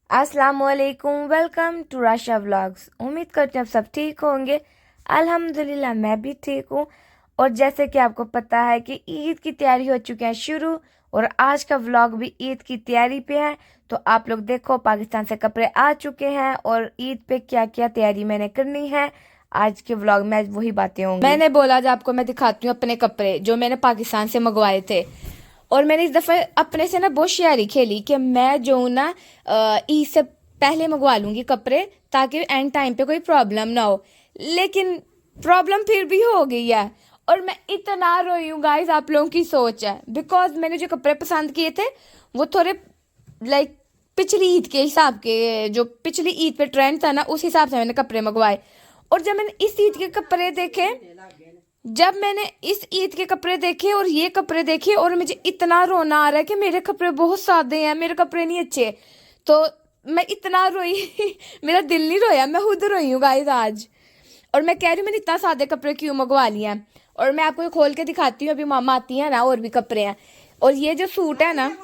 अस्सलामुअलैकुम, welcome to Rasha vlogs. उम्मीद करते हैं आप सब ठीक होंगे। अल्हम्दुलिल्लाह मैं भी ठीक हूँ। और जैसे कि आपको पता है कि ईद की तैयारी हो चुकी है शुरू, और आज का व्लॉग भी ईद की तैयारी पे है। तो आप लोग देखो, पाकिस्तान से कपड़े आ चुके हैं और ईद पे क्या क्या तैयारी मैंने करनी है, आज के व्लॉग में आज वही बातें होंगी। मैंने बोला आज आपको मैं दिखाती हूँ अपने कपड़े जो मैंने पाकिस्तान से मंगवाए थे। और मैंने इस दफे अपने से ना बहुत शायरी खेली कि मैं जो हूँ ना ईद से पहले मंगवा लूंगी कपड़े, ताकि एंड टाइम पे कोई प्रॉब्लम ना हो। लेकिन प्रॉब्लम फिर भी हो गई है और मैं इतना रोई हूँ गाइस। आप लोगों की सोच है, बिकॉज मैंने जो कपड़े पसंद किए थे वो थोड़े लाइक पिछली ईद के हिसाब के, जो पिछली ईद पे ट्रेंड था ना उस हिसाब से मैंने कपड़े मंगवाए। और जब मैंने इस ईद के कपड़े देखे, जब मैंने इस ईद के कपड़े देखे और ये कपड़े देखे, और मुझे इतना रोना आ रहा है कि मेरे कपड़े बहुत सादे हैं, मेरे कपड़े नहीं अच्छे। तो मैं इतना रोई मेरा दिल नहीं रोया, मैं खुद रोई हूँ गाइस आज। और मैं कह रही हूँ मैंने इतना सादे कपड़े क्यों मंगवा लिए हैं। और मैं आपको खोल के दिखाती हूँ, अभी मामा आती है ना, और भी कपड़े हैं। और ये जो सूट है ना,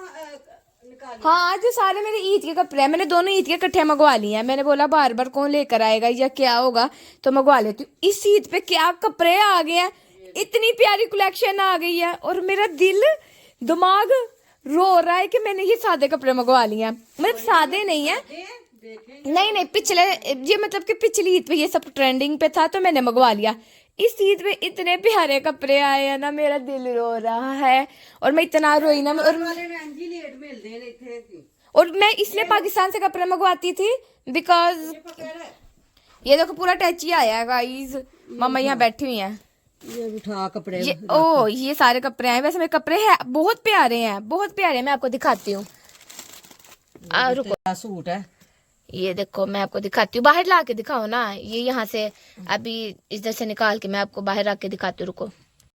हाँ जो सारे मेरे ईद के कपड़े हैं, मैंने दोनों ईद के इकट्ठे मंगवा लिए हैं। मैंने बोला बार बार कौन लेकर आएगा या क्या होगा, तो मंगवा लेती हूँ। इस ईद पे क्या कपड़े आ गए हैं, इतनी प्यारी कलेक्शन आ गई है और मेरा दिल दिमाग रो रहा है कि मैंने ये सादे कपड़े मंगवा लिए हैं। मतलब सादे नहीं है, नहीं नहीं, पिछले ये मतलब कि पिछली ईद पे ये सब ट्रेंडिंग पे था तो मैंने मंगवा लिया। इस ईद पे इतने प्यारे कपड़े आए हैं ना, मेरा दिल रो रहा है। और मैं इतना रोई ना, और मैं इसलिए पाकिस्तान से कपड़े मंगवाती थी बिकॉज ये देखो पूरा टैची आया है गाइस। मामा यहाँ बैठी हुई हैं, ये उठा कपड़े ये सारे कपड़े आए। वैसे मेरे कपड़े हैं बहुत प्यारे हैं, बहुत प्यारे हैं। मैं आपको दिखाती हूँ, रुको। सूट है, ये देखो मैं आपको दिखाती हूँ, बाहर ला के दिखाओ ना। ये यहाँ से अभी इधर से निकाल के मैं आपको बाहर ला के दिखाती हूँ, रुको।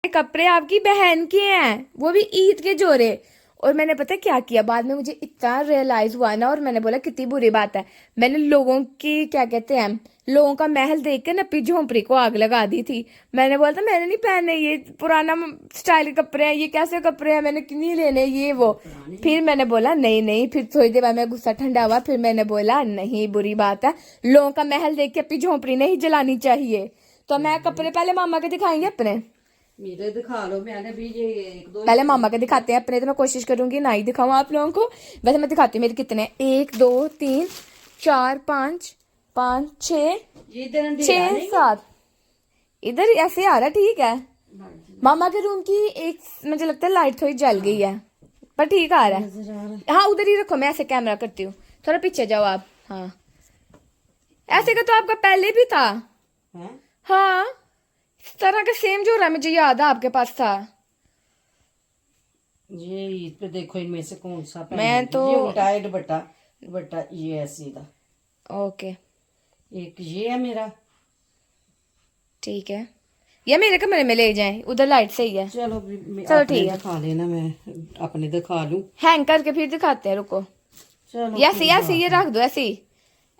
कपड़े आपकी बहन के हैं, वो भी ईद के जोड़े। और मैंने पता है क्या किया बाद में, मुझे इतना रियलाइज हुआ ना, और मैंने बोला कितनी बुरी बात है। मैंने लोगों की क्या कहते हैं, लोगों का महल देख के ना अपनी झोंपड़ी को आग लगा दी थी। मैंने बोला था मैंने नहीं पहने, ये पुराना स्टाइल के कपड़े हैं, ये कैसे कपड़े हैं, मैंने नहीं लेने ये वो। फिर मैंने बोला नहीं नहीं, फिर थोड़ी देर बाद में गुस्सा ठंडा हुआ, फिर मैंने बोला नहीं बुरी बात है, लोगों का महल देख के अपनी झोंपड़ी नहीं जलानी चाहिए। तो मैं कपड़े पहले मामा के दिखाएंगे अपने, मेरे दिखा लो। मैंने भी ये एक दो पहले मामा के दिखाते हैं अपने, तो मैं कोशिश करूंगी ना ही दिखाऊं आप लोगों को। वैसे मैं दिखाती हूँ मेरे कितने, 1 2 3 4 5 5 6 6 7। इधर ऐसे आ रहा ठीक है। मामा के रूम की एक मुझे लगता है लाइट थोड़ी जल गई है, पर ठीक आ रहा है। हाँ उधर ही रखो, मैं ऐसे कैमरा करती हूँ, थोड़ा पीछे जाओ आप। हाँ ऐसे का तो आपका पहले भी था। हाँ इस तरह का सेम जो रहा, मुझे याद है आपके पास था। ये ईद पे देखो इनमें से कौन सा मैं तो ये उल्टा है दुपट्टा, दुपट्टा ये है सीधा। ओके एक ये है मेरा, ठीक है। या मेरे कमरे में ले जाएं, उधर लाइट सही है। चलो चलो ठीक है, दिखा लेना, मैं अपने दिखा लूं। हैंग करके फिर दिखाते हैं, रुको। चलो ऐसे ऐसे ये रख दो, ऐसे ही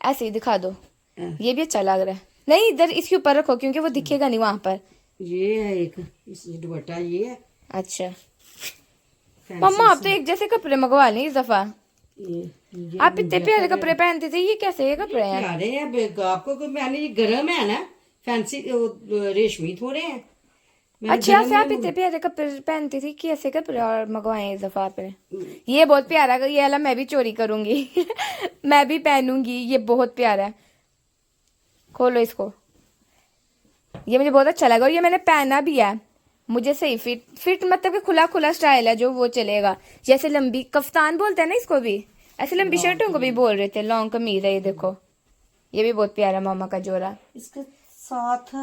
ऐसे ही दिखा दो। ये भी अच्छा लग रहा है। नहीं इधर इसके ऊपर रखो क्योंकि वो दिखेगा नहीं वहां पर। ये है एक इस दुपट्टा ये है। अच्छा मम्मा आप तो एक जैसे कपड़े मंगवा लें इस दफा। ये आप इतने प्यारे कपड़े पहनते थे, ये कैसे ये कपड़े हैं? प्यारे हैं आपको को मैंने ये गर्म है ना, फैंसी रेशमी थोड़े हैं। अच्छा से आप इतने प्यारे कपड़े पहनती थी, कैसे कपड़े और मंगवाए इस दफा आपने? ये बहुत प्यारा है, ये वाला मैं भी चोरी करूंगी मैं भी पहनूंगी, ये बहुत प्यारा है। खोलो इसको, ये मुझे बहुत अच्छा लगा और ये मैंने पहना भी है। मुझे सही फिट फिट मतलब कि खुला खुला स्टाइल है जो वो चलेगा। जैसे लंबी कफ्तान बोलते हैं ना इसको भी, ऐसे लंबी शर्टों को भी बोल रहे थे, लॉन्ग कमीज है। ये देखो ये भी बहुत प्यारा मामा का जोड़ा। इसके साथ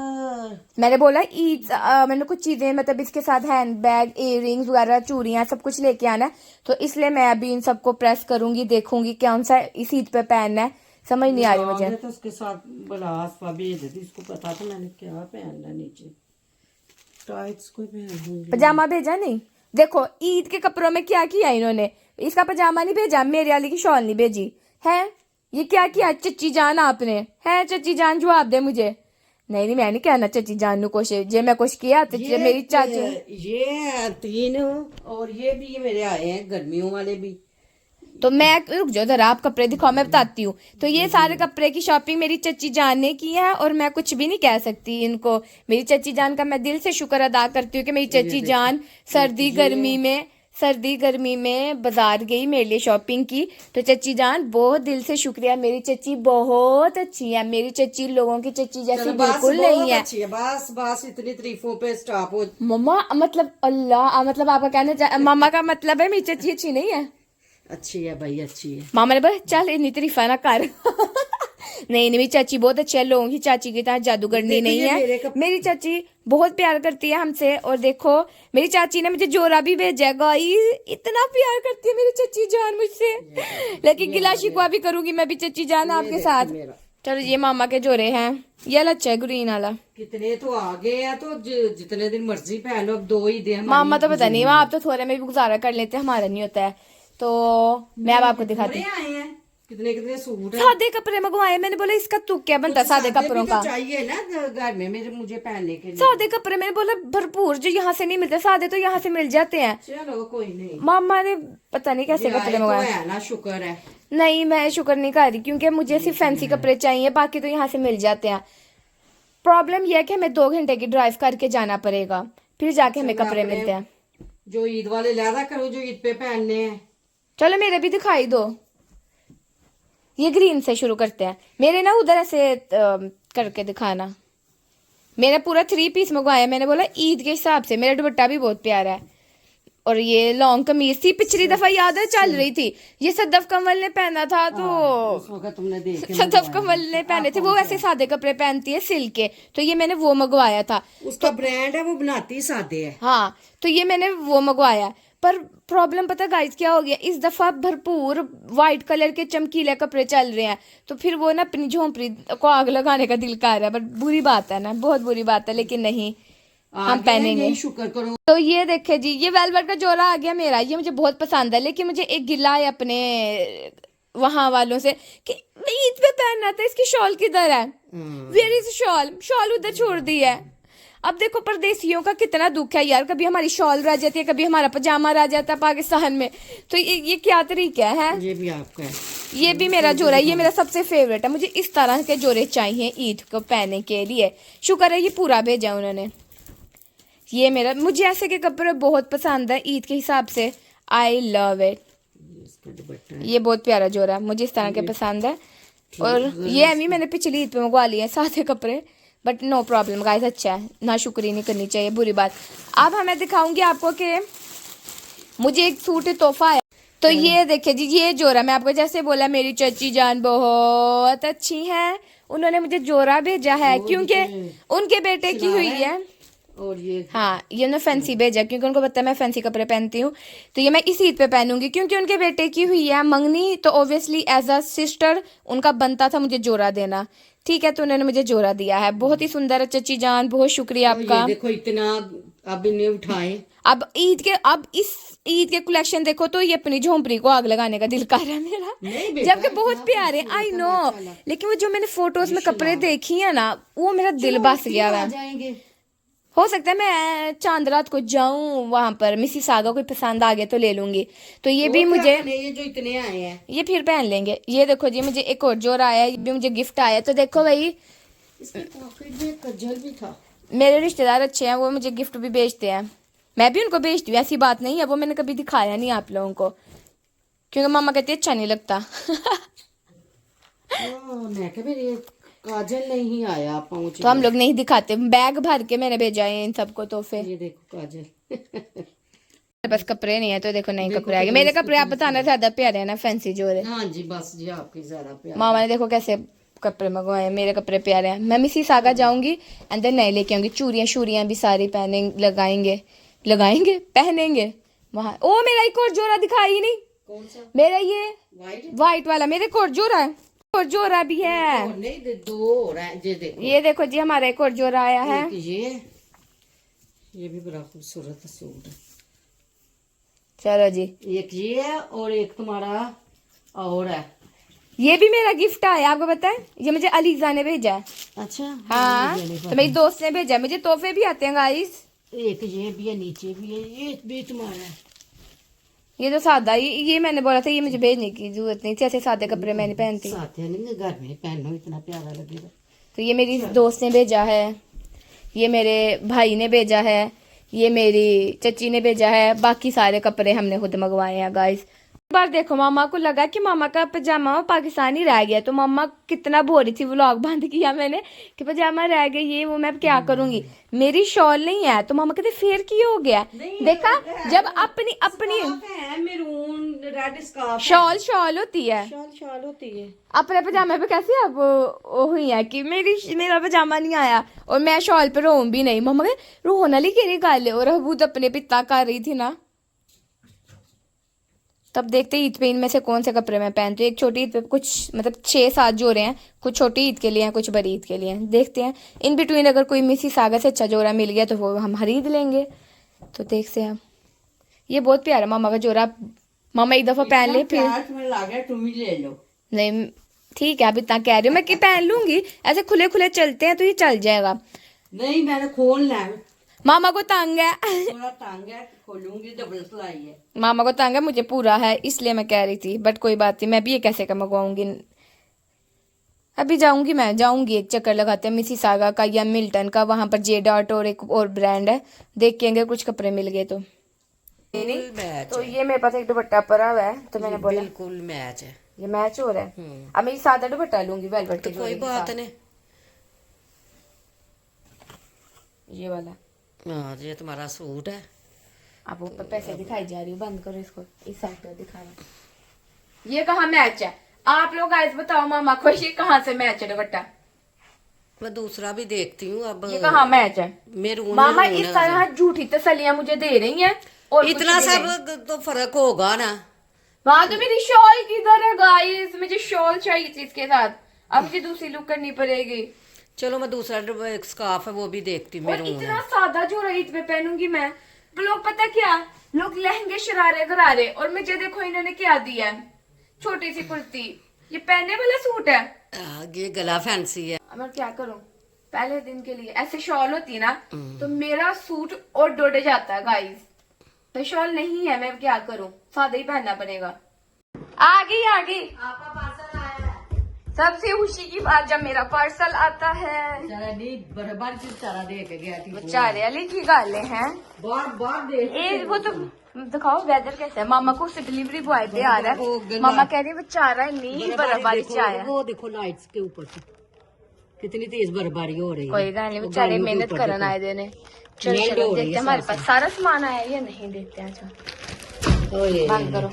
मैंने बोला ईद मैंने कुछ चीजें मतलब इसके साथ हैंड बैग, इयररिंग्स वगैरह, चूड़ियां सब कुछ लेके आना है, तो इसलिए मैं अभी इन सबको प्रेस करूंगी, देखूंगी कौन सा इस ईद पे पहनना है। समझ नहीं आ रही मुझे। तो उसके साथ ब्लाउज भेज देती, इसको पता था मैंने क्या पहनना नीचे। टाइट्स कोई पहन पजामा भेजा नहीं? देखो ईद के कपड़ों में क्या किया इन्होंने, इसका पजामा नहीं भेजा, मेरे वाली की शॉल नहीं भेजी है। ये क्या किया चच्ची जान आपने, है चच्ची जान जवाब दे मुझे। नहीं नहीं मैं नहीं कहना चच्ची जान नु कुछ, जे मैं कुछ किया तो मेरी चाची। ये 3 और ये भी मेरे आए हैं गर्मियों वाले भी। तो मैं रुक जाओ जरा, आप कपड़े दिखाओ, मैं बताती हूँ। तो ये सारे कपड़े की शॉपिंग मेरी चच्ची जान ने की है और मैं कुछ भी नहीं कह सकती इनको। मेरी चच्ची जान का मैं दिल से शुक्र अदा करती हूँ कि मेरी चच्ची जान सर्दी गर्मी में बाजार गई, मेरे लिए शॉपिंग की। तो चच्ची जान बहुत दिल से शुक्रिया, मेरी चच्ची बहुत अच्छी है। मेरी चच्ची लोगों की चच्ची जैसी चलो बस, बिल्कुल बहुत नहीं है। अच्छी है, बस बस इतनी तारीफों पे स्टॉप हो। मम्मा मतलब अल्लाह, मतलब आपका कहना मामा का मतलब है मेरी चच्ची अच्छी नहीं है? अच्छी है भाई, अच्छी है। मामा ने बोला चल इतनी तारीफा ना कर। नहीं नहीं, मेरी चाची बहुत अच्छी है, लोगों की चाची की तरह जादूगरनी नहीं है। मेरी चाची बहुत प्यार करती है हमसे। और देखो मेरी चाची ने मुझे जोरा भी भेजा है गाइस, इतना प्यार करती है मेरी चच्ची जान मुझसे। लेकिन गिला शिकवा भी करूंगी मैं भी चच्ची जान आपके साथ। चलो ये मामा के जोरे हैं, ये अच्छा है ग्रीन वाला। कितने तो आ गए हैं, तो जितने दिन मर्जी पहन लो, अब 2 ही दे हमारी मामा तो पता नहीं, आप तो थोड़े में भी गुजारा कर लेते हैं, हमारा नहीं होता है। तो मैं अब आपको दिखाती हूँ। आए हैं कितने कितने सूट है। सादे कपड़े मंगवाए, मैंने बोला इसका तुक क्या बनता सादे कपड़ों का। चाहिए ना घर में मेरे, मुझे पहनने के लिए सादे कपड़े मैंने बोला भरपूर, जो यहाँ से नहीं मिलते सादे तो यहाँ से मिल जाते हैं। चलो कोई नहीं, मामा ने पता नहीं कैसे कपड़े मंगवाए। है ना, शुक्र है। नहीं मैं शुक्र नहीं कर रही, क्योंकि मुझे सिर्फ फैंसी कपड़े चाहिए, बाकी तो यहाँ से मिल जाते हैं। प्रॉब्लम यह है कि हमें 2 घंटे की ड्राइव करके जाना पड़ेगा, फिर जाके हमें कपड़े मिलते हैं। जो ईद वाले लादा करो, जो ईद पे पहनने हैं। चलो मेरे भी दिखाई दो। ये ग्रीन से शुरू करते हैं। मेरे ना उधर ऐसे करके दिखाना। मेरा पूरा 3 पीस मंगवाया, मैंने बोला ईद के हिसाब से। मेरा दुपट्टा भी बहुत प्यारा है। और ये लॉन्ग कमीज थी, पिछली दफा याद है चल रही थी, ये सदफ कमल ने पहना था। तो उस वक्त तुमने देखे सदफ कमल ने पहने थे, वो ऐसे सादे कपड़े पहनती है सिल्क के, तो ये मैंने वो मंगवाया था। उसका ब्रांड है, वो बनाती सादे है। हाँ तो ये मैंने वो मंगवाया। पर प्रॉब्लम पता गाइस क्या हो गया, इस दफा भरपूर व्हाइट कलर के चमकीले कपड़े चल रहे हैं, तो फिर वो ना अपनी झोंपड़ी को आग लगाने का दिल कर रहा है। बट बुरी बात है ना, बहुत बुरी बात है, लेकिन नहीं हम पहनेंगे। शुक्र करो। तो ये देखे जी, ये वेलवेट का जोड़ा आ गया मेरा, ये मुझे बहुत पसंद है। लेकिन मुझे एक गिला है अपने वहां वालों से कि ईद पे पहनना था, इसकी शॉल किधर है, वेयर इज शॉल, शॉल उधर छोड़ दी है। अब देखो परदेसियों का कितना दुख है यार, कभी हमारी शॉल रह जाती है, कभी हमारा पजामा रह जाता है पाकिस्तान में। तो ये क्या तरीका है। ये भी आपका है, ये भी मेरा जोड़ा है, ये मेरा सबसे फेवरेट है। मुझे इस तरह के जोड़े चाहिए ईद को पहनने के लिए। शुक्र है ये पूरा भेजा उन्होंने। ये मेरा, मुझे ऐसे के कपड़े बहुत पसंद है ईद के हिसाब से, आई लव इट। ये बहुत प्यारा जोड़ा है, मुझे इस तरह के पसंद है। और ये अभी मैंने पिछली ईद पे मंगवा लिए हैं सादे कपड़े, बट नो प्रॉब्लम गाइस, अच्छा है ना, शुक्रिया नहीं करनी चाहिए, बुरी बात। अब मैं दिखाऊंगी आपको कि मुझे एक सूट तोहफा है। तो ये देखिए जी, ये जोड़ा मैं आपको जैसे बोला, मेरी चची जान बहुत अच्छी है, उन्होंने मुझे जोड़ा भेजा है क्योंकि उनके बेटे की हुई है। और ये हाँ ये ना फैंसी भेजा, क्योंकि उनको पता है मैं फैंसी कपड़े पहनती हूँ। तो ये मैं इस ईद पे पहनूंगी क्योंकि उनके बेटे की हुई है मंगनी, तो ऑब्वियसली एज अ सिस्टर उनका बनता था मुझे जोड़ा देना। ठीक है, तो उन्होंने मुझे जोड़ा दिया है, बहुत ही सुंदर है चची जान, बहुत शुक्रिया आपका। देखो इतना अब इन्हें उठाए। अब इस ईद के कलेक्शन देखो, तो ये अपनी झोंपड़ी को आग लगाने का दिल कर रहा है मेरा, जबकि बहुत प्यारे, आई नो। लेकिन वो जो मैंने फोटोज में कपड़े देखी है ना, वो मेरा दिल बस गया है। हो सकता है मैं चांद रात को जाऊं वहां पर, मिसिसागा कोई पसंद आ गया तो ले लूंगी। तो ये भी मुझे, ये जो इतने आए हैं ये फिर पहन लेंगे। ये देखो जी, मुझे एक और जोड़ा आया है, ये भी मुझे गिफ्ट आया। तो देखो भाई, इसके पॉकेट में कज्जल भी था। मेरे रिश्तेदार अच्छे हैं, वो मुझे गिफ्ट भी भेजते हैं, मैं भी उनको भेजती हूँ, ऐसी बात नहीं है। वो मैंने कभी दिखाया नहीं आप लोगों को, क्योंकि मामा कहती है अच्छा नहीं लगता। मैं क्या, मेरे काजल नहीं आया पहुंच, तो हम लोग नहीं दिखाते, बैग भर के मैंने भेजा है इन सबको तोहफे। ये देखो काजल। मेरे पास कपड़े नहीं है, तो देखो नहीं कपड़े आ गए। मेरे कपड़े आप बताना ज्यादा प्यारे है ना, फैंसी जो है। हाँ जी बस जी, आपकी ज्यादा प्यार। मामा ने देखो कैसे कपड़े मंगवाए, मेरे कपड़े प्यारे हैं। मैं मिसिसागा जाऊंगी एंड देन नए लेके आऊंगी, चूड़ियां शूड़ियां भी सारी लगाएंगे पहनेंगे वहां। ओ मेरा एक और जोड़ा दिखाई नहीं, कौन सा? मेरा ये व्हाइट वाला, मेरे एक और जोड़ा है, और जोड़ा भी है। नहीं, 2 और हैं, ये देखो जी, हमारा एक और जोड़ा आया है। ये भी बड़ा खूबसूरत सूट है। चलो जी, एक ये है और एक तुम्हारा और है। ये भी मेरा गिफ्ट आया, आपको पता है, ये मुझे अलीजा ने भेजा है। अच्छा हाँ, तो मेरी दोस्त ने भेजा, मुझे तोहफे भी आते हैं गाइस। एक ये भी है, नीचे भी है, ये भी तुम्हारा है। ये तो सादा, ये मैंने बोला था, ये मुझे भेजने की जरूरत नहीं थी, ऐसे सादे कपड़े मैं नहीं पहनती। साथ नहीं घर में पहनो, इतना प्यारा लगेगा। तो ये मेरी दोस्त ने भेजा है, ये मेरे भाई ने भेजा है, ये मेरी चची ने भेजा है, बाकी सारे कपड़े हमने खुद मंगवाए हैं गाइस। एक बार देखो मामा को लगा कि मामा का पजामा पाकिस्तानी रह गया, तो मामा कितना बोल रही थी, व्लॉग बंद किया मैंने कि पजामा रह गया, ये वो मैं क्या करूंगी, मेरी शॉल नहीं है। तो मामा कहते फिर की हो गया, देखा जब अपनी अपनी मेरून रेड स्कार्फ शॉल होती है, शॉल होती है। अपने पजामे पे कैसे अब वो हुई है कि मेरा पजामा नहीं आया और मैं शॉल पे रो भी नहीं। मम्मा कहे रोन वाली केरी गल है, और अबूद अपने पिता कर रही थी ना। तब देखते ईद पे इनमें से कौन से कपड़े मैं पहनती हूँ। एक छोटी ईद पे कुछ मतलब 6-7 जोड़े हैं, कुछ छोटी ईद के लिए हैं, कुछ बड़ी ईद के लिए हैं। देखते हैं इन बिटवीन अगर कोई मिसी सागा से अच्छा जोड़ा मिल गया तो वो हम खरीद लेंगे। तो देखते हैं। ये बहुत प्यारा मामा का जोड़ा, मामा एक दफा पहन ले फिर तुम ही ले लो। नहीं ठीक है, अब इतना कह रही हूँ मैं कि पहन लूंगी, ऐसे खुले खुले चलते हैं तो ये चल जाएगा। नहीं मैंने खोलना है, मामा को तंग है थोड़ा तंग है, खोलूंगी, डबल सिलाई है। मामा को तंग है, मुझे पूरा है, इसलिए मैं कह रही थी, बट कोई बात नहीं, मैं भी ये कैसे का मंगवाऊंगी। अभी जाऊंगी एक चक्कर लगाते हैं मिसी सागा का या मिल्टन का, वहां पर जे डॉट और एक और ब्रांड है, देखेंगे कुछ कपड़े मिल गए तो। तो ये मेरे पास एक दुपट्टा पड़ा हुआ है, तो मैंने बोला बिल्कुल मैच है, ये मैच हो रहा है। अब मैं सादा दुपट्टा लूंगी वेलवेट के, कोई बात नहीं। ये वाला हाँ ये तुम्हारा सूट है। अब ऊपर पैसे दिखाई जा रही हूँ, बंद करो इसको, इस साइड पे दिखाना। ये कहाँ मैच है, आप लोग गाइस बताओ मामा को, ये कहाँ से मैच है दुपट्टा। मैं दूसरा भी देखती हूँ अब। ये कहाँ मैच है मेरून मामा, इस तरह झूठी तसलियां मुझे दे रही हैं और इतना सब तो फर्क होगा ना। वहां तो मेरी शॉल किधर है गाइस, मुझे शॉल चाहिए थी इसके साथ, अब मुझे दूसरी लुक करनी पड़ेगी। चलो मैं दूसरा एक स्कार्फ है वो भी देखती हूँ। और इतना सादा जो ईद पे पहनूंगी मैं, तो लोग पता क्या, लोग लहंगे शरारे गरारे, और मुझे देखो इन्होंने क्या दिया है, छोटी सी कुर्ती, ये पहनने वाला सूट है। ये गला फैंसी है। अब मैं क्या करूं, पहले दिन के लिए ऐसे शॉल होती ना तो मेरा सूट और डोडे जाता है गाइस, तो शॉल नहीं है, मैं क्या करूं, सादा ही पहनना पड़ेगा। आ गई आपका पार्सल आया है। सबसे खुशी की बात जब मेरा पार्सल आता है, बराबर चारा दे के गया थी, बेचारे अली की गाले हैं, बार दे। वो तो दिखाओ वेदर कैसा है। मामा को उससे डिलीवरी बॉय पे आ रहा है, मामा कह रही बेचारा नहीं बर्फबारी से आया। वो देखो लाइट्स के ऊपर से कितनी तेज बर्फबारी हो रही है। कोई गल नहीं, बेचारे मेहनत करन आए देने। चलो चलो देखते हैं हमारे पास सारा सामान आया या नहीं, देखते हैं। अच्छा बंद करो।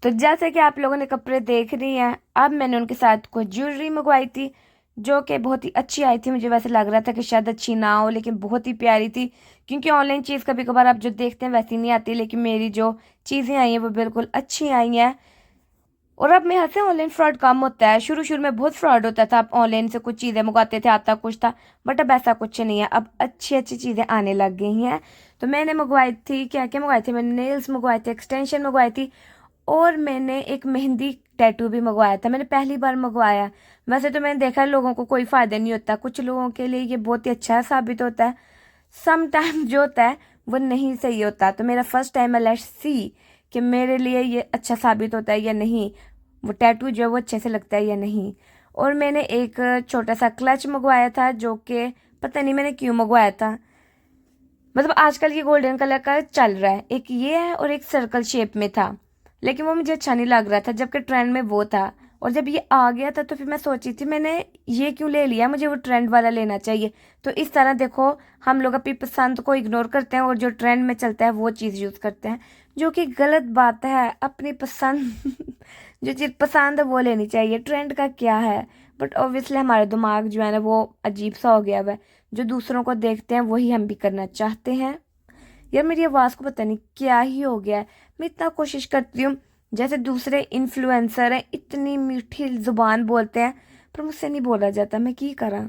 तो जैसे कि आप लोगों ने कपड़े देख रही हैं, अब मैंने उनके साथ कुछ ज्वेलरी मंगवाई थी जो कि बहुत ही अच्छी आई थी। मुझे वैसे लग रहा था कि शायद अच्छी ना हो, लेकिन बहुत ही प्यारी थी, क्योंकि ऑनलाइन चीज़ कभी कभार आप जो देखते हैं वैसी नहीं आती, लेकिन मेरी जो चीज़ें आई हैं वो बिल्कुल अच्छी आई हैं। और अब मेरे हाथ से ऑनलाइन फ्रॉड कम होता है, शुरू शुरू में बहुत फ्रॉड होता था, आप ऑनलाइन से कुछ चीज़ें मंगाते थे आता कुछ था, बट अब ऐसा कुछ नहीं है, अब अच्छी अच्छी चीज़ें आने लग गई हैं। तो मैंने मंगवाई थी, क्या क्या मंगवाए थे मैंने, नेल्स मंगवाए थे, एक्सटेंशन मंगवाई थी, और मैंने एक मेहंदी टैटू भी मंगवाया था, मैंने पहली बार मंगवाया। वैसे तो मैंने देखा है लोगों को कोई फ़ायदा नहीं होता, कुछ लोगों के लिए ये बहुत ही अच्छा साबित होता है, सम टाइम जो होता है वो नहीं सही होता। तो मेरा फर्स्ट टाइम है, लेट्स सी कि मेरे लिए ये अच्छा साबित होता है या नहीं, वो टैटू जो है वो अच्छे से लगता है या नहीं। और मैंने एक छोटा सा क्लच मंगवाया था, जो कि पता नहीं मैंने क्यों मंगवाया था, मतलब आजकल ये गोल्डन कलर का चल रहा है, एक ये है और एक सर्कल शेप में था, लेकिन वो मुझे अच्छा नहीं लग रहा था, जबकि ट्रेंड में वो था। और जब ये आ गया था तो फिर मैं सोची थी मैंने ये क्यों ले लिया, मुझे वो ट्रेंड वाला लेना चाहिए। तो इस तरह देखो हम लोग अपनी पसंद को इग्नोर करते हैं और जो ट्रेंड में चलता है वो चीज़ यूज़ करते हैं, जो कि गलत बात है। अपनी पसंद जो चीज़ पसंद है वो लेनी चाहिए, ट्रेंड का क्या है। बट ऑब्वियसली हमारा दिमाग जो है ना वो अजीब सा हो गया है, जो दूसरों को देखते हैं वही हम भी करना चाहते हैं। यार मेरी आवाज़ को पता नहीं क्या ही हो गया है, मैं इतना कोशिश करती हूँ जैसे दूसरे इन्फ्लुएंसर हैं इतनी मीठी ज़ुबान बोलते हैं, पर मुझसे नहीं बोला जाता, मैं की करा।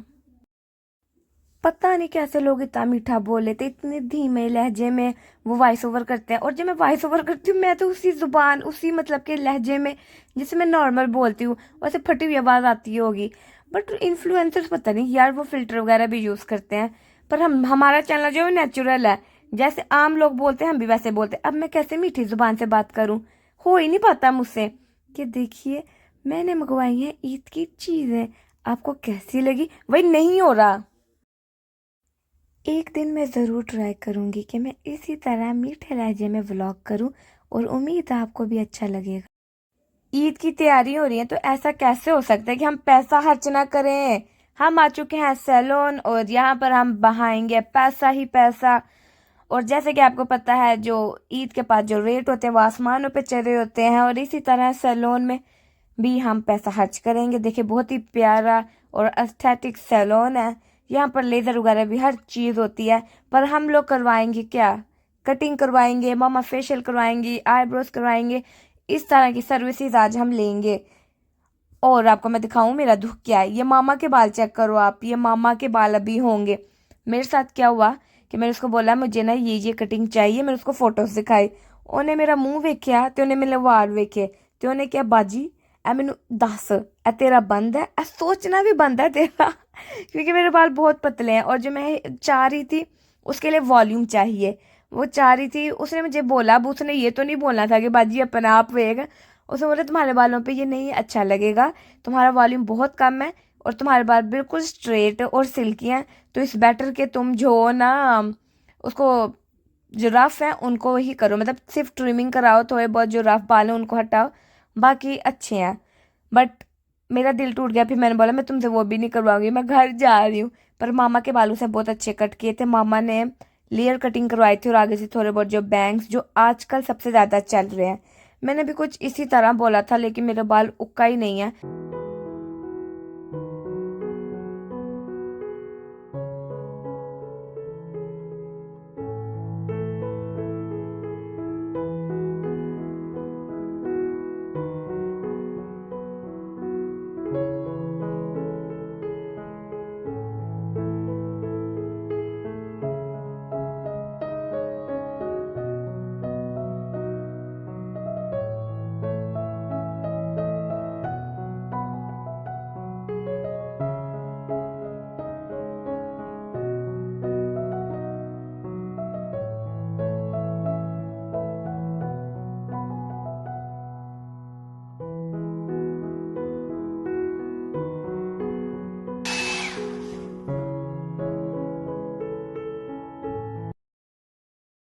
पता नहीं कैसे लोग इतना मीठा बोल लेते, इतने धीमे लहजे में वो वॉइस ओवर करते हैं, और जब मैं वॉइस ओवर करती हूँ मैं तो उसी ज़ुबान उसी मतलब के लहजे में जिससे मैं नॉर्मल बोलती हूँ वैसे फटी हुई आवाज़ आती होगी। बट इन्फ्लुएंसर्स पता नहीं यार वो फ़िल्टर वगैरह भी यूज़ करते हैं, पर हमारा चैनल जो है नेचुरल है, जैसे आम लोग बोलते हैं हम भी वैसे बोलते हैं। अब मैं कैसे मीठी जुबान से बात करूं, हो ही नहीं पाता मुझसे। कि देखिए मैंने मंगवाई है ईद की चीजें, आपको कैसी लगी? वही नहीं हो रहा। एक दिन मैं ज़रूर ट्राई करूंगी कि मैं इसी तरह मीठे लहजे में व्लॉग करूं, और उम्मीद है आपको भी अच्छा लगेगा। ईद की तैयारी हो रही है तो ऐसा कैसे हो सकता है कि हम पैसा खर्च ना करें? हम आ चुके हैं सैलून और यहाँ पर हम बहाएंगे पैसा ही पैसा। और जैसे कि आपको पता है जो ईद के पास जो रेट होते हैं वो आसमानों पे चढ़े होते हैं, और इसी तरह सैलून में भी हम पैसा खर्च करेंगे। देखिए बहुत ही प्यारा और एस्थेटिक सैलून है, यहाँ पर लेज़र वगैरह भी हर चीज़ होती है। पर हम लोग करवाएंगे क्या? कटिंग करवाएंगे, मामा फेशियल करवाएंगी, आईब्रोज करवाएंगे, इस तरह की सर्विसेज आज हम लेंगे। और आपको मैं दिखाऊं मेरा दुख क्या है। ये मामा के बाल चेक करो आप, ये मामा के बाल अभी होंगे। मेरे साथ क्या हुआ कि मैंने उसको बोला मुझे ना ये कटिंग चाहिए, मैंने उसको फोटोज दिखाई, उन्हें मेरा मुंह वेख्या तो उन्हें मेरे वाल वेखे, तो उन्हें क्या बाजी ए मैनू दस ए तेरा बंद है, ए सोचना भी बंद है तेरा क्योंकि मेरे बाल बहुत पतले हैं। और जो मैं चाह रही थी उसके लिए वॉल्यूम चाहिए, वो चाह रही थी, उसने मुझे बोला, अब उसने ये तो नहीं बोलना था कि बाजी अपना आप वेग, उसने बोला तुम्हारे बालों पे ये नहीं अच्छा लगेगा, तुम्हारा वॉल्यूम बहुत कम है और तुम्हारे बाल बिल्कुल स्ट्रेट और सिल्की हैं, तो इस बेटर के तुम जो ना उसको जो रफ है उनको ही करो, मतलब सिर्फ ट्रिमिंग कराओ, थोड़े बहुत जो रफ बाल हैं उनको हटाओ, बाकी अच्छे हैं। बट मेरा दिल टूट गया, फिर मैंने बोला मैं तुमसे वो भी नहीं करवाऊंगी, मैं घर जा रही हूँ। पर मामा के बालों से बहुत अच्छे कट किए थे, मामा ने लेयर कटिंग करवाई थी और आगे से थोड़े बहुत जो बैंग्स जो आजकल सबसे ज़्यादा चल रहे हैं। मैंने भी कुछ इसी तरह बोला था लेकिन मेरे बाल उक्का ही नहीं है।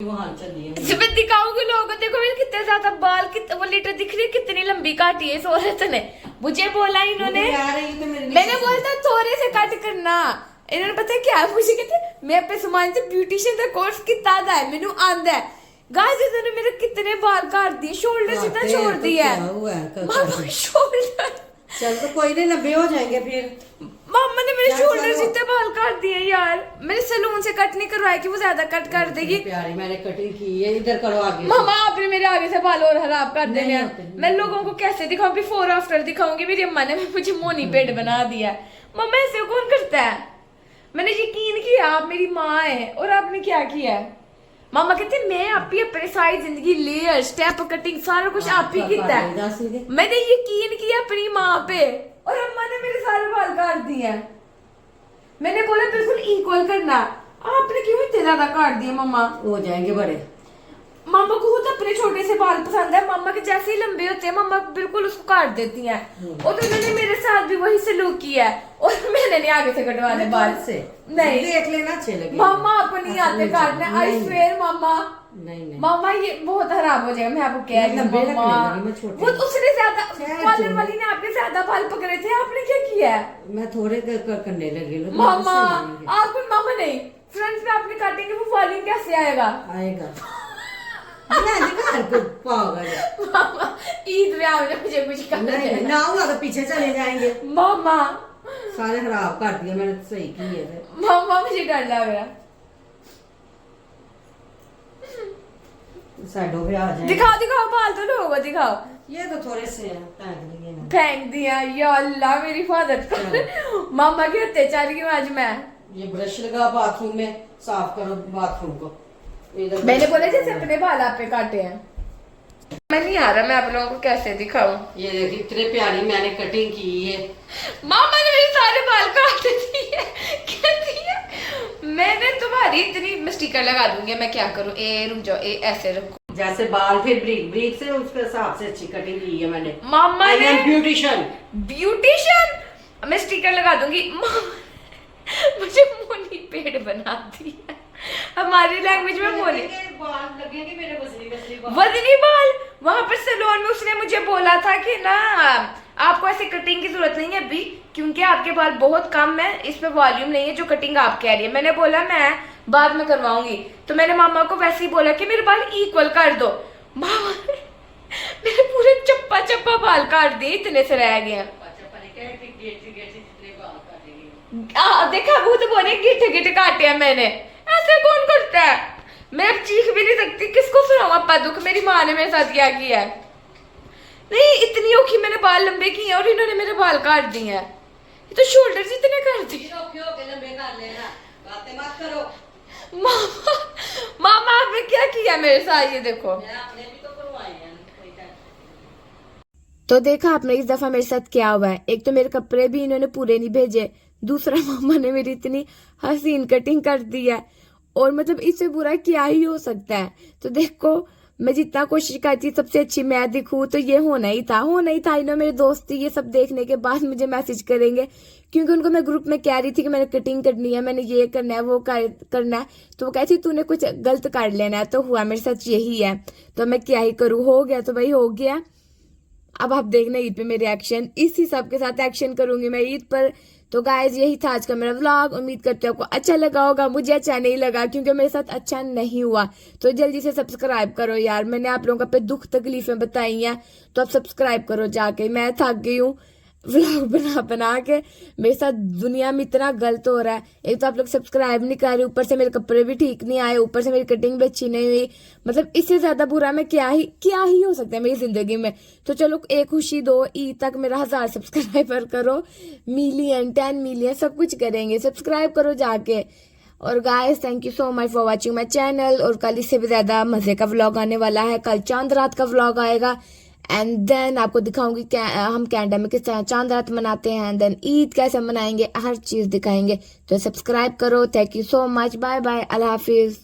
वहां चलिए मैं दिखाऊंगी लोगों को, देखो मेरे कितने ज्यादा बाल, कितने वो लीटर दिख रही है, कितनी लंबी काटी है इस औरत ने। मुझे बोला इन्होंने, मैंने बोला था थोड़े से कट करना, इन्होंने पता है क्या मुझे कहते मैं अपने सामान से ब्यूटिशियन का कोर्स कितना दा है मैनू आंदा है। गाइस इन्होंने मेरे कितने बाल काट दिए, शोल्डर जितना छोड़ दिया है शोल्डर। चल तो कोई नहीं, लंबे हो जाएंगे फिर। मम्मा ने मेरे शोल्डर जितने बाल काट दिए यार। मैंने सैलून से कट नहीं करवाया कि वो ज्यादा कट कर देगी। प्यारी मैंने कटिंग की है, इधर करो आगे। मामा आपने मेरे आगे से बाल और खराब कर देने हैं। मैं लोगों को कैसे दिखाऊं, बिफोर आफ्टर दिखाऊंगी। मेरी अम्मा ने मुझे मोनी पेट बना दिया है। मम्मा ऐसे कौन करता है? मैंने यकीन किया आप मेरी माँ है और आपने क्या किया है। मामा कहते मैं आप ही अपने सारी जिंदगी लेयर स्टेप कटिंग सारा कुछ आप ही किया है। मैंने यकीन किया अपनी माँ पे और अम्मा ने मेरे सारे बाल काट दिए हैं। मैंने बोला बिल्कुल इक्वल करना, आपने क्यों इतने ज्यादा काट दिए? मम्मा हो जाएंगे बड़े। मामा को खुद अपने छोटे से बाल पसंद है, मामा के जैसे ही लंबे होते हैं मामा बिल्कुल उसको काट देती हैं। और तो उन्होंने मेरे साथ भी वही सलूक किया है और मैंने नहीं आगे से कटवाने बाल से। नहीं देख लेना अच्छे लगे। मामा आपको नहीं आते काटने, आई स्वेयर मामा। नहीं मामा ये बहुत खराब हो जाएगा, मैं आपको कह रही हूँ मामा। वो उसने ज्यादा पार्लर वाली ने आपके ज्यादा बाल पकड़े थे, आपने क्या किया? मैं थोड़े करने लगे मामा आपको मामा नहीं फ्रंट पे आपने काटेंगे वो वॉल्यूम कैसे आएगा? आएगा पागल मामा ईद में आपने मुझे कुछ करना नहीं ना हुआ तो पीछे चले जाएंगे। मामा सारे खराब कर दिया मैंने, सही की है। मामा मुझे डर लग रहा। साइडों पे आ जाए। दिखाओ दिखाओ बाल तो लोगों को दिखाओ। ये तो थोड़े से हैं, फेंक दिया या अल्लाह मेरी हिफाजत कर। मामा के अत्याचार की आज मैं। ये ब्रश लगा बाथरूम में, साफ करो बाथरूम को। मैंने बोला जैसे अपने बाल आप पे काटे हैं। मैं नहीं आ रहा, मैं आप लोगों को कैसे दिखाऊं। ये देखिए इतने प्यारी मैंने कटिंग की है। मामा ने मेरे सारे बाल काट दिए कहती है मैंने तुम्हारी इतनी मैं स्टिकर लगा दूंगी, मैं क्या करूं, ए रुक जाओ, ए ऐसे रखो। जैसे बाल थे ब्रीक ब्रीक से, उसके हिसाब से अच्छी कटिंग ली है मैंने। मामा I ने am beautician। ब्यूटिशियन मैं स्टिकर लगा दूंगी। मुझे मोनी पेड़ बना दिया, हमारी लैंग्वेज में मोनी बाल लगेंगे मेरे वजनी बाल। वजनी बाल। वहां पर सैलून में उसने मुझे बोला था कि ना आपको ऐसे कटिंग की जरूरत नहीं है अभी, क्योंकि आपके बाल बहुत कम है, इस पे वॉल्यूम नहीं है जो कटिंग आप कह रही है। मैंने बोला मैं बाद में करवाऊंगी, तो मैंने मामा को वैसे ही बोला कि मेरे बाल इक्वल कर दो। मामा ने मेरे पूरे चप्पा चप्पा बाल काट दिए, इतने से रह गए हैं। देखा वो तो बोले गिट्टे गिट्टे काटे हैं मैंने, ऐसे कौन करता है। मैं अब चीख भी नहीं सकती, किसको सुनाऊं अपना दुख, मेरी माँ ने मेरे साथ क्या किया है। नहीं इतनी औखी मैंने बाल लंबे किए हैं और इन्होंने मेरे बाल काट दिए हैं, ये तो शोल्डर जितने कर दिए। मामा मामा आपने क्या किया मेरे साथ, ये देखो। तो देखा आपने इस दफा मेरे साथ क्या हुआ है, एक तो मेरे कपड़े भी इन्होंने पूरे नहीं भेजे, दूसरा मामा ने मेरी इतनी हसीन कटिंग कर दी है, और मतलब इससे बुरा क्या ही हो सकता है। तो देखो मैं जितना कोशिश करती सबसे अच्छी मैं दिखूं, तो ये होना ही था। इन्होंने मेरे दोस्त ये सब देखने के बाद मुझे मैसेज करेंगे, क्योंकि उनको मैं ग्रुप में कह रही थी कि मैंने कटिंग करनी है, मैंने ये करना है, वो करना है, तो वो कहती तूने कुछ गलत कर लेना है। तो हुआ मेरे साथ यही है, तो मैं क्या ही करूँ, हो गया तो भाई हो गया। अब आप देखना ईद पे मेरे एक्शन, इसी सब के साथ एक्शन करूंगी मैं ईद पर। तो गाइज यही था आज का मेरा व्लॉग, उम्मीद करते हो आपको अच्छा लगा होगा। मुझे अच्छा नहीं लगा क्योंकि मेरे साथ अच्छा नहीं हुआ, तो जल्दी से सब्सक्राइब करो यार। मैंने आप लोगों पे दुख तकलीफें बताई हैं, तो आप सब्सक्राइब करो जाके। मैं थक गई हूँ व्लॉग बना बना के, मेरे साथ दुनिया में इतना गलत हो रहा है। एक तो आप लोग सब्सक्राइब नहीं कर रहे, ऊपर से मेरे कपड़े भी ठीक नहीं आए, ऊपर से मेरी कटिंग भी अच्छी नहीं हुई। मतलब इससे ज्यादा बुरा मैं क्या ही हो सकता है मेरी जिंदगी में। तो चलो एक खुशी दो, ईद तक मेरा 1000 सब्सक्राइबर करो, मिलियन 10 मिलियन सब कुछ करेंगे, सब्सक्राइब करो जाके। और guys thank you so much for watching my channel. और कल इससे भी ज्यादा मजे का व्लॉग आने वाला है, कल चांद रात का व्लॉग आएगा, एंड देन आपको दिखाऊंगी हम कनाडा में किस तरह चांद रात मनाते हैं, एंड देन ईद कैसे मनाएंगे, हर चीज दिखाएंगे। तो सब्सक्राइब करो, thank you so much, bye bye, Allah Hafiz.